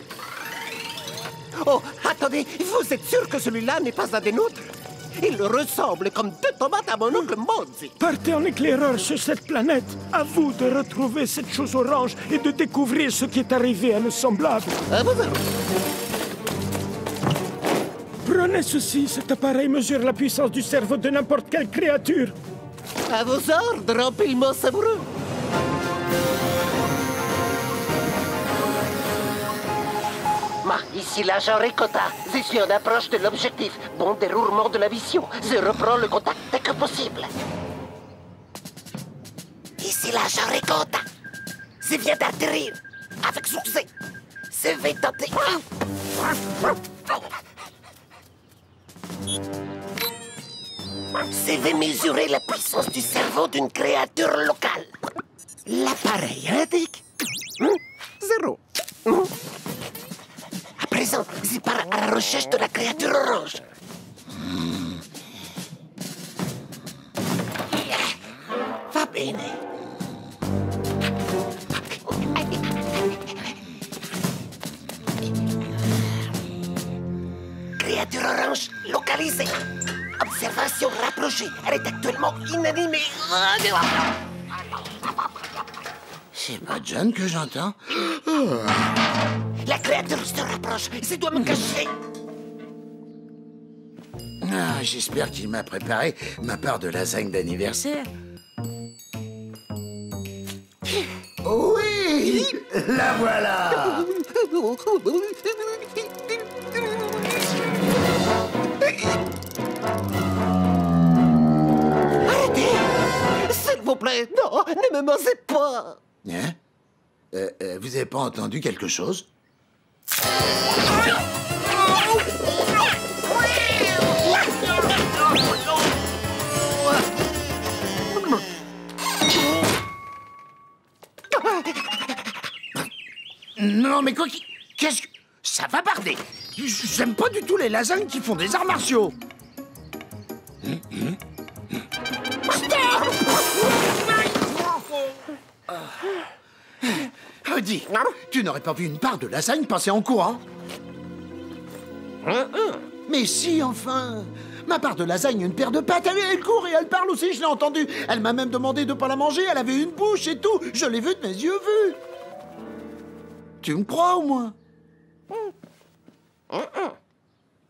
D: Oh, attendez, vous êtes sûr que celui-là n'est pas un des nôtres? Il ressemble comme 2 tomates à mon oncle Mozzi.
N: Partez en éclaireur sur cette planète. À vous de retrouver cette chose orange et de découvrir ce qui est arrivé à nos semblables. Prenez ceci. Cet appareil mesure la puissance du cerveau de n'importe quelle créature.
D: À vos ordres, empilement savoureux. Ici l'agent Ricotta. Je suis en approche de l'objectif. Bon déroulement de la mission. Je reprends le contact dès que possible. Ici l'agent Ricotta. Je viens d'atterrir. Avec succès. Je vais tenter. Je vais mesurer la puissance du cerveau d'une créature locale. L'appareil indique 0. À présent, je pars à la recherche de la créature orange. Va bene. Créature orange localisée. Observation rapprochée. Elle est actuellement inanimée.
A: C'est pas John que j'entends.
D: La créature se rapproche. Je dois me cacher.
A: J'espère qu'il m'a préparé ma part de lasagne d'anniversaire. Oui, la voilà.
D: Arrêtez! S'il vous plaît, non, ne me mangez pas!
A: Hein? Vous avez pas entendu quelque chose? Non, mais quoi qu'est-ce que... Ça va barder. J'aime pas du tout les lasagnes qui font des arts martiaux. Dis, tu n'aurais pas vu une part de lasagne passer en courant? Mais si, enfin. Ma part de lasagne, une paire de pattes, elle court et elle parle aussi, je l'ai entendu. Elle m'a même demandé de pas la manger, elle avait une bouche et tout. Je l'ai vue de mes yeux vus. Tu me crois au moins?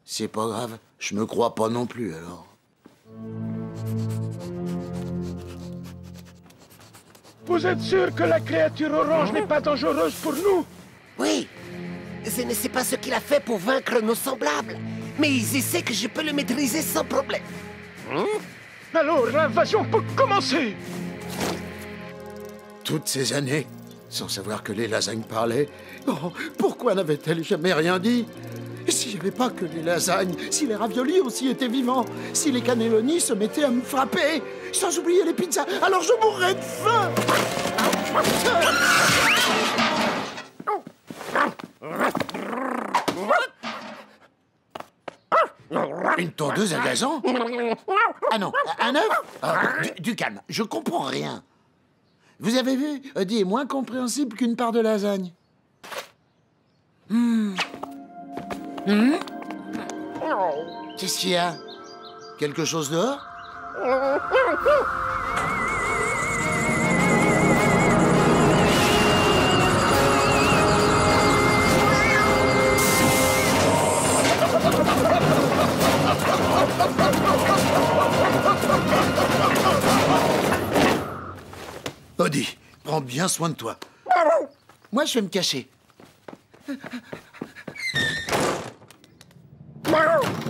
A: C'est pas grave, je me crois pas non plus alors.
N: Vous êtes sûr que la créature orange n'est pas dangereuse pour nous?
D: Oui. Je ne sais pas ce qu'il a fait pour vaincre nos semblables, mais je sais que je peux le maîtriser sans problème.
N: Alors l'invasion peut commencer.
A: Toutes ces années, sans savoir que les lasagnes parlaient, oh, pourquoi n'avait-elle jamais rien dit? S'il n'y avait pas que les lasagnes, si les raviolis aussi étaient vivants, si les cannelloni se mettaient à me frapper, sans oublier les pizzas, alors je mourrais de faim. Une tondeuse à gazon? Ah non, un œuf? Du calme, je comprends rien. Vous avez vu, Odie est moins compréhensible qu'une part de lasagne. Qu'est-ce qu'il y a? Quelque chose dehors? Odie, prends bien soin de toi. Moi, je vais me cacher.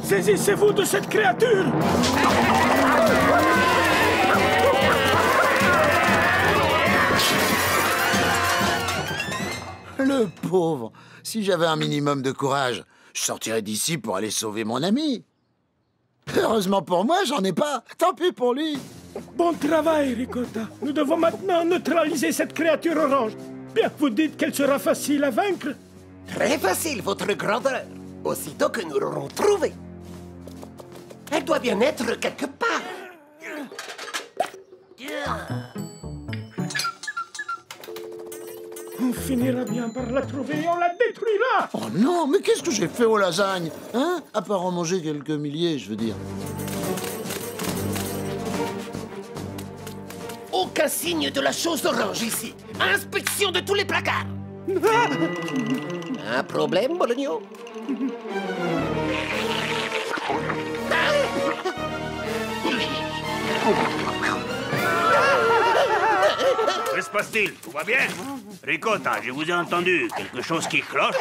N: Saisissez-vous de cette créature!
A: Le pauvre. Si j'avais un minimum de courage, je sortirais d'ici pour aller sauver mon ami. Heureusement pour moi, j'en ai pas. Tant pis pour lui.
N: Bon travail, Ricotta. Nous devons maintenant neutraliser cette créature orange. Bien, vous dites qu'elle sera facile à vaincre?
D: Très facile, votre grandeur. Aussitôt que nous l'aurons trouvée. Elle doit bien être quelque part.
N: On finira bien par la trouver et on la détruira!
A: Oh non, mais qu'est-ce que j'ai fait aux lasagnes? Hein? À part en manger quelques milliers, je veux dire.
D: Aucun signe de la chose orange ici. Inspection de tous les placards. Un problème, Bologno?
I: Que se passe-t-il? Tout va bien? Ricotta, je vous ai entendu. Quelque chose qui cloche?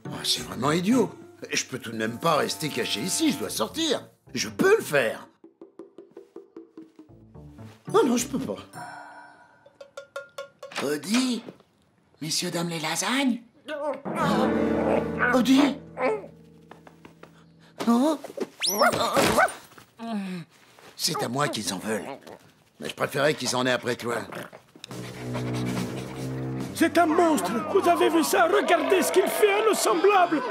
A: Oh, c'est vraiment idiot. Je peux tout de même pas rester caché ici, je dois sortir. Je peux le faire. Oh non, je peux pas. Odie? Messieurs, dames, les lasagnes? Odie? Oh? C'est à moi qu'ils en veulent. Mais je préférais qu'ils en aient après toi.
N: C'est un monstre! Vous avez vu ça? Regardez ce qu'il fait à nos semblables!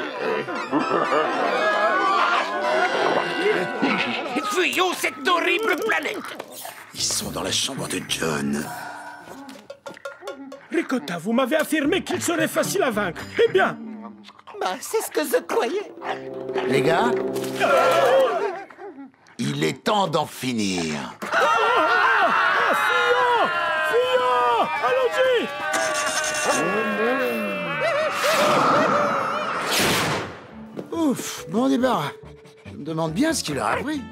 D: Fuyons cette horrible planète!
A: Ils sont dans la chambre de John.
N: Ricotta, vous m'avez affirmé qu'il serait facile à vaincre. Eh bien!
D: Bah, c'est ce que je croyais.
A: Les gars, il est temps d'en finir.
N: Fuyons! Fuyons! Allons-y!
A: Ouf, bon débarras. Je me demande bien ce qu'il leur a pris.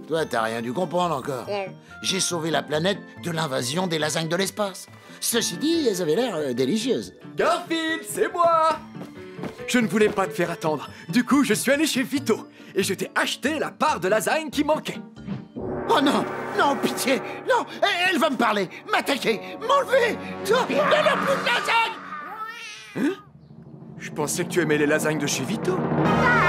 A: Toi, t'as rien dû comprendre encore. J'ai sauvé la planète de l'invasion des lasagnes de l'espace. Ceci dit, elles avaient l'air délicieuses.
H: Garfield, c'est moi! Je ne voulais pas te faire attendre. Du coup, je suis allé chez Vito et je t'ai acheté la part de lasagne qui manquait.
A: Oh non! Non, pitié! Non! Elle va me parler, m'attaquer, m'enlever! Il n'y en a plus de lasagne!
H: Hein? Je pensais que tu aimais les lasagnes de chez Vito.
L: Ah!